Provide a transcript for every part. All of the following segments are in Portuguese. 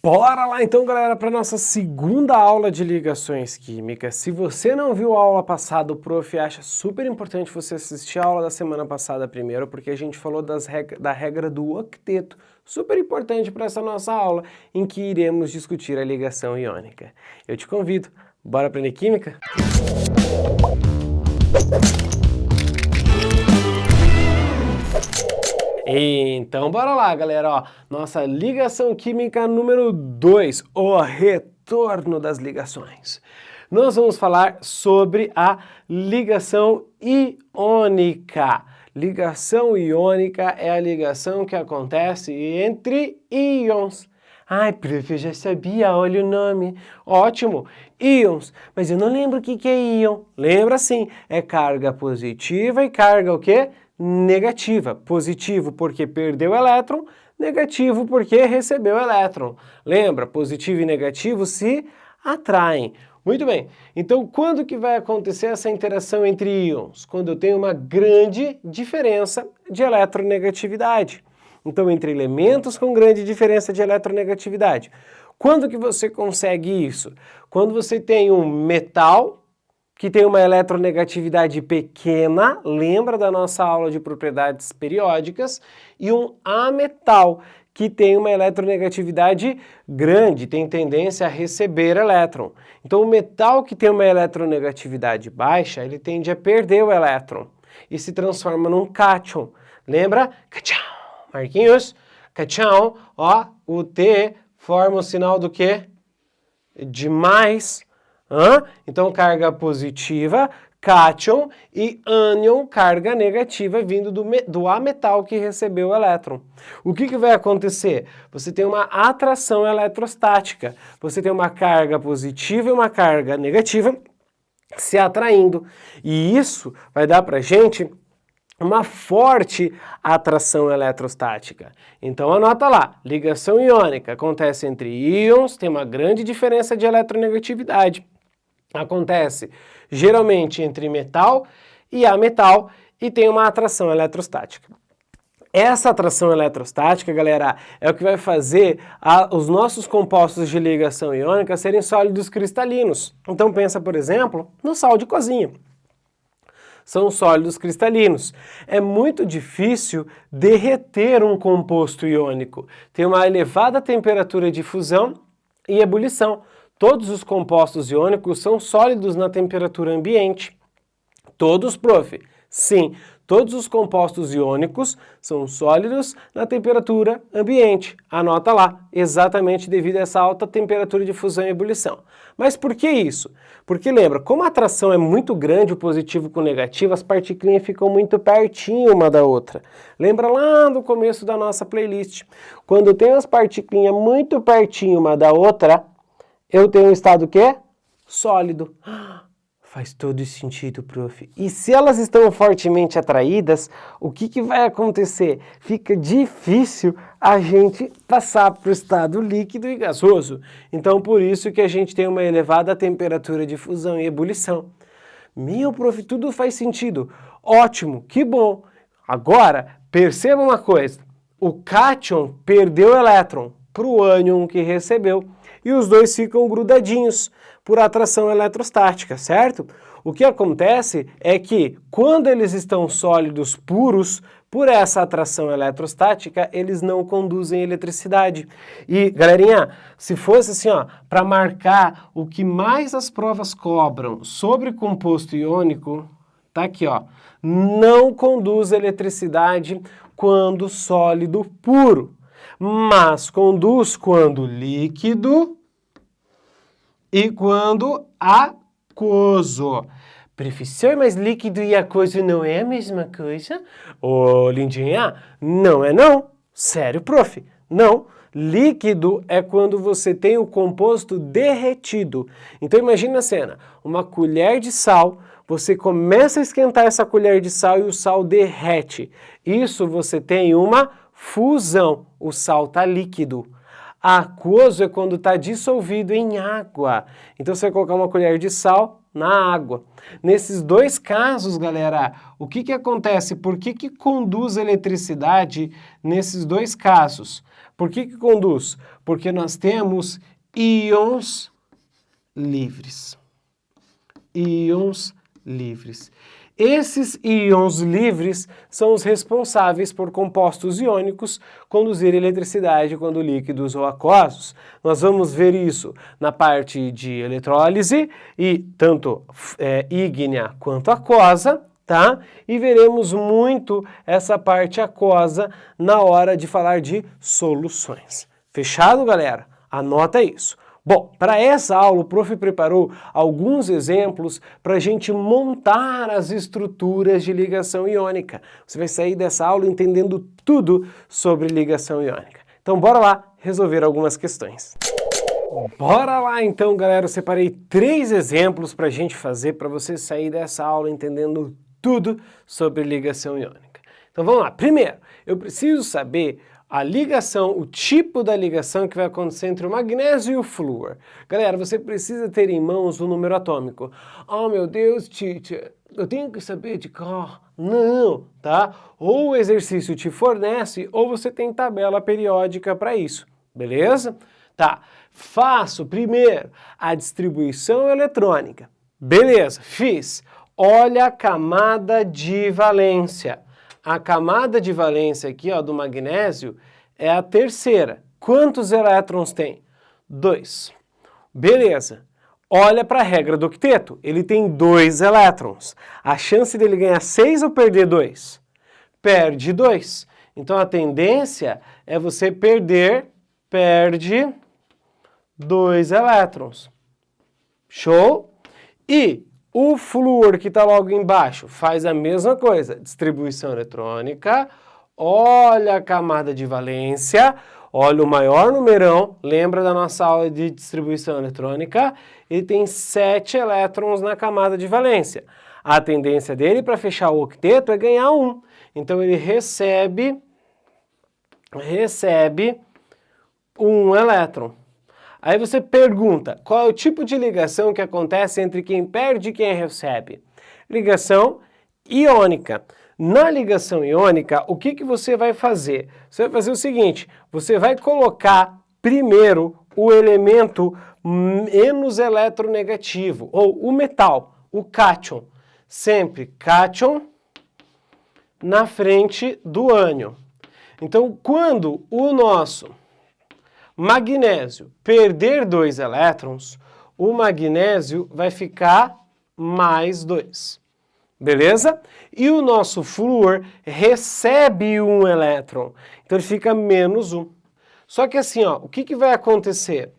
Bora lá então, galera, para nossa segunda aula de ligações químicas. Se você não viu a aula passada, o prof acha super importante você assistir a aula da semana passada primeiro, porque a gente falou da regra do octeto, super importante para essa nossa aula, em que iremos discutir a ligação iônica. Eu te convido, bora aprender química? Então, bora lá, galera, ó, nossa ligação química número 2, o retorno das ligações. Nós vamos falar sobre a ligação iônica. Ligação iônica é a ligação que acontece entre íons. Ai, prof, eu já sabia, olha o nome. Ótimo, íons. Mas eu não lembro o que é íon. Lembra sim, é carga positiva e carga o quê? Negativa. Positivo porque perdeu elétron, negativo porque recebeu elétron. Lembra, positivo e negativo se atraem. Muito bem, então quando que vai acontecer essa interação entre íons? Quando eu tenho uma grande diferença de eletronegatividade. Então, entre elementos com grande diferença de eletronegatividade. Quando que você consegue isso? Quando você tem um metal que tem uma eletronegatividade pequena, lembra da nossa aula de propriedades periódicas, e um ametal, que tem uma eletronegatividade grande, tem tendência a receber elétron. Então, o metal que tem uma eletronegatividade baixa, ele tende a perder o elétron e se transforma num cátion. Lembra? Cátion. Marquinhos? Cátion, ó, o T forma o sinal do quê? De mais. Então, carga positiva, cátion, e ânion, carga negativa, vindo do ametal que recebeu o elétron. O que vai acontecer? Você tem uma atração eletrostática. Você tem uma carga positiva e uma carga negativa se atraindo. E isso vai dar pra gente uma forte atração eletrostática. Então anota lá, ligação iônica acontece entre íons, tem uma grande diferença de eletronegatividade. Acontece geralmente entre metal e ametal e tem uma atração eletrostática. Essa atração eletrostática, galera, é o que vai fazer os nossos compostos de ligação iônica serem sólidos cristalinos. Então pensa, por exemplo, no sal de cozinha. São sólidos cristalinos. É muito difícil derreter um composto iônico. Tem uma elevada temperatura de fusão e ebulição. Todos os compostos iônicos são sólidos na temperatura ambiente. Todos, prof? Sim, todos os compostos iônicos são sólidos na temperatura ambiente. Anota lá, exatamente devido a essa alta temperatura de fusão e ebulição. Mas por que isso? Porque lembra, como a atração é muito grande, o positivo com o negativo, as partículas ficam muito pertinho uma da outra. Lembra lá no começo da nossa playlist? Quando eu tenho as partículas muito pertinho uma da outra, eu tenho um estado o quê? Sólido. Faz todo sentido, prof. E se elas estão fortemente atraídas, o que vai acontecer? Fica difícil a gente passar para o estado líquido e gasoso. Então, por isso que a gente tem uma elevada temperatura de fusão e ebulição. Meu, prof, tudo faz sentido. Ótimo, que bom. Agora, perceba uma coisa. O cátion perdeu o elétron para o ânion que recebeu. E os dois ficam grudadinhos por atração eletrostática, certo? O que acontece é que quando eles estão sólidos puros, por essa atração eletrostática, eles não conduzem eletricidade. E, galerinha, se fosse assim, ó, para marcar o que mais as provas cobram sobre composto iônico, tá aqui, ó, não conduz eletricidade quando sólido puro, mas conduz quando líquido e quando aquoso. Professor, mas líquido e aquoso não é a mesma coisa? Ô, lindinha, não é não. Sério, prof, não. Líquido é quando você tem o composto derretido. Então imagina a cena, uma colher de sal, você começa a esquentar essa colher de sal e o sal derrete. Isso você tem uma fusão, o sal está líquido. Aquoso é quando está dissolvido em água. Então você vai colocar uma colher de sal na água. Nesses dois casos, galera, o que acontece? Por que conduz eletricidade nesses dois casos? Por que que conduz? Porque nós temos íons livres. Íons livres. Esses íons livres são os responsáveis por compostos iônicos conduzirem eletricidade quando líquidos ou aquosos. Nós vamos ver isso na parte de eletrólise, e tanto ígnea quanto aquosa, tá? E veremos muito essa parte aquosa na hora de falar de soluções. Fechado, galera? Anota isso. Bom, para essa aula o prof preparou alguns exemplos para a gente montar as estruturas de ligação iônica. Você vai sair dessa aula entendendo tudo sobre ligação iônica. Então bora lá resolver algumas questões. Bora lá então, galera. Eu separei 3 exemplos para a gente fazer para você sair dessa aula entendendo tudo sobre ligação iônica. Então vamos lá. Primeiro, eu preciso saber a ligação, o tipo da ligação que vai acontecer entre o magnésio e o flúor. Galera, você precisa ter em mãos o número atômico. Oh, meu Deus, teacher, eu tenho que saber de cor. Não, tá? Ou o exercício te fornece, ou você tem tabela periódica para isso, beleza? Tá, faço primeiro a distribuição eletrônica. Beleza, fiz. Olha a camada de valência. A camada de valência aqui, ó, do magnésio é a terceira. Quantos elétrons tem? 2. Beleza. Olha para a regra do octeto. Ele tem 2 elétrons. A chance dele ganhar 6 ou perder 2? Perde 2. Então a tendência é você perde 2 elétrons. Show? E o flúor que está logo embaixo faz a mesma coisa, distribuição eletrônica, olha a camada de valência, olha o maior numerão, lembra da nossa aula de distribuição eletrônica, ele tem 7 elétrons na camada de valência. A tendência dele para fechar o octeto é ganhar 1, então ele recebe 1 elétron. Aí você pergunta, qual é o tipo de ligação que acontece entre quem perde e quem recebe? Ligação iônica. Na ligação iônica, o que você vai fazer? Você vai fazer o seguinte, você vai colocar primeiro o elemento menos eletronegativo, ou o metal, o cátion. Sempre cátion na frente do ânion. Então, quando o nosso magnésio perder 2 elétrons, o magnésio vai ficar mais 2. Beleza? E o nosso flúor recebe 1 elétron, então ele fica menos 1. Só que assim, ó, o que vai acontecer?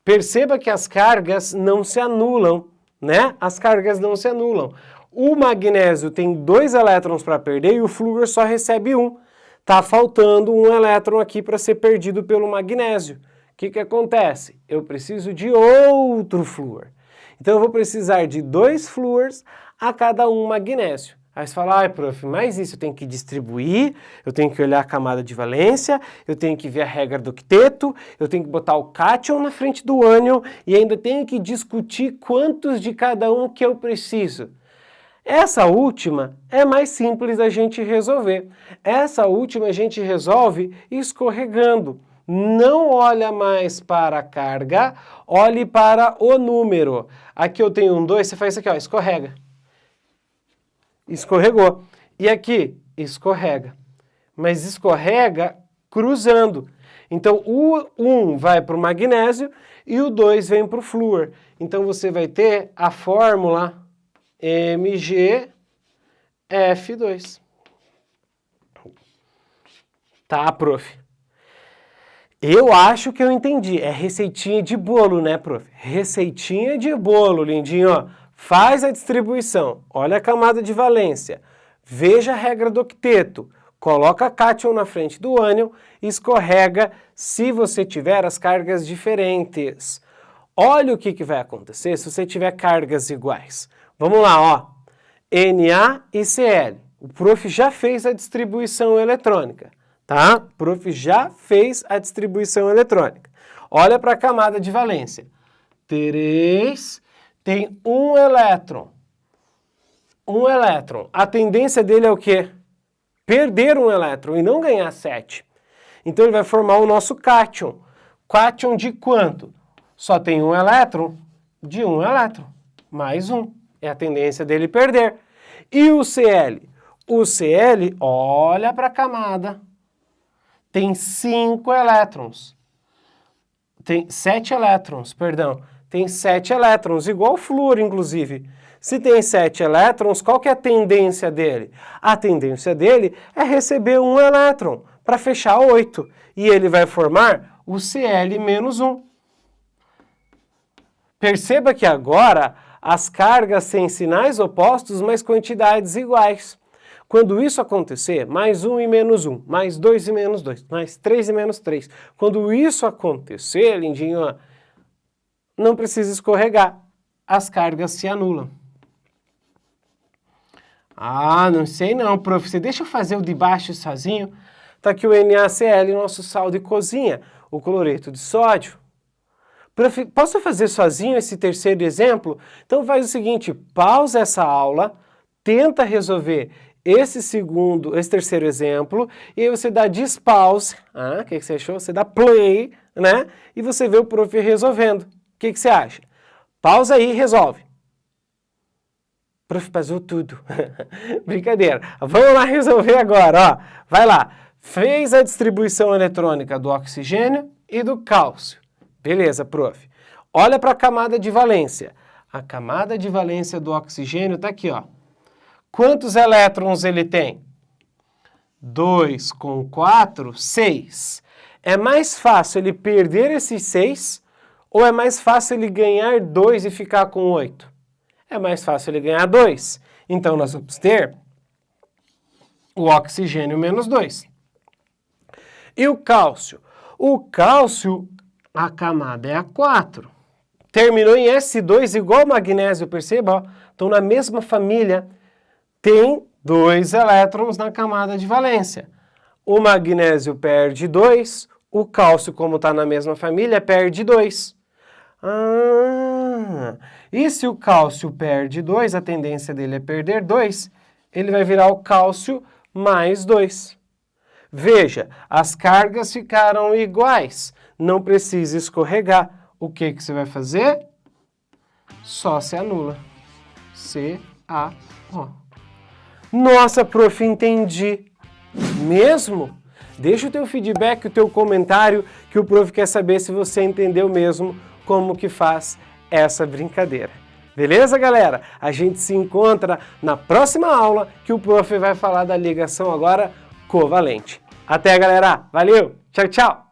Perceba que as cargas não se anulam, né? As cargas não se anulam. O magnésio tem 2 elétrons para perder e o flúor só recebe 1. Tá faltando 1 elétron aqui para ser perdido pelo magnésio. O que acontece? Eu preciso de outro flúor. Então eu vou precisar de 2 flúors a cada 1 magnésio. Aí você fala, ai, prof, mas isso eu tenho que distribuir, eu tenho que olhar a camada de valência, eu tenho que ver a regra do octeto, eu tenho que botar o cátion na frente do ânion e ainda tenho que discutir quantos de cada um que eu preciso. Essa última é mais simples da gente resolver. Essa última a gente resolve escorregando. Não olha mais para a carga, olhe para o número. Aqui eu tenho 1, 2, você faz isso aqui, ó, escorrega. Escorregou. E aqui, escorrega. Mas escorrega cruzando. Então o 1 vai para o magnésio e o 2 vem para o flúor. Então você vai ter a fórmula MgF2. Tá, prof? Eu acho que eu entendi. É receitinha de bolo, né, prof? Receitinha de bolo, lindinho, ó. Faz a distribuição, olha a camada de valência, veja a regra do octeto, coloca cátion na frente do ânion e escorrega se você tiver as cargas diferentes. Olha o que vai acontecer se você tiver cargas iguais. Vamos lá, ó. Na e Cl. O prof já fez a distribuição eletrônica, tá? O prof já fez a distribuição eletrônica. Olha para a camada de valência. 3 tem 1 elétron. 1 elétron. A tendência dele é o quê? Perder 1 elétron e não ganhar 7. Então ele vai formar o nosso cátion. Cátion de quanto? Só tem um elétron? De um elétron, mais um. É a tendência dele perder. E o Cl? O Cl, olha para a camada, tem 5 elétrons. Tem 7 elétrons, perdão. Tem 7 elétrons, igual o flúor, inclusive. Se tem 7 elétrons, qual que é a tendência dele? A tendência dele é receber um elétron para fechar 8. E ele vai formar o Cl-1. Perceba que agora as cargas têm sinais opostos, mas quantidades iguais. Quando isso acontecer, mais 1 e menos 1, mais 2 e menos 2, mais 3 e menos 3. Quando isso acontecer, lindinho, ó, não precisa escorregar. As cargas se anulam. Ah, não sei não, prof. Você deixa eu fazer o de baixo sozinho? Tá aqui o NaCl, nosso sal de cozinha, o cloreto de sódio. Prof, posso fazer sozinho esse terceiro exemplo? Então faz o seguinte, pausa essa aula, tenta resolver esse terceiro exemplo, e aí você dá dispause, o que você achou? Você dá play, né? E você vê o prof resolvendo. O que você acha? Pausa aí e resolve. Prof, passou tudo. Brincadeira. Vamos lá resolver agora, ó. Vai lá. Fez a distribuição eletrônica do oxigênio e do cálcio. Beleza, prof. Olha para a camada de valência. A camada de valência do oxigênio está aqui, ó. Quantos elétrons ele tem? 2 com 4, 6. É mais fácil ele perder esses 6 ou é mais fácil ele ganhar 2 e ficar com 8? É mais fácil ele ganhar 2. Então, nós vamos ter o oxigênio menos 2. E o cálcio? O cálcio, a camada é a 4. Terminou em S2 igual o magnésio, perceba? Ó, estão na mesma família. Tem 2 elétrons na camada de valência. O magnésio perde 2, o cálcio, como está na mesma família, perde 2. E se o cálcio perde 2, a tendência dele é perder 2, ele vai virar o cálcio mais 2. Veja, as cargas ficaram iguais, não precisa escorregar. O que você vai fazer? Só se anula. CaO. Nossa, prof, entendi. Mesmo? Deixa o teu feedback, o teu comentário, que o prof quer saber se você entendeu mesmo como que faz essa brincadeira. Beleza, galera? A gente se encontra na próxima aula, que o prof vai falar da ligação agora covalente. Até, galera! Valeu! Tchau, tchau!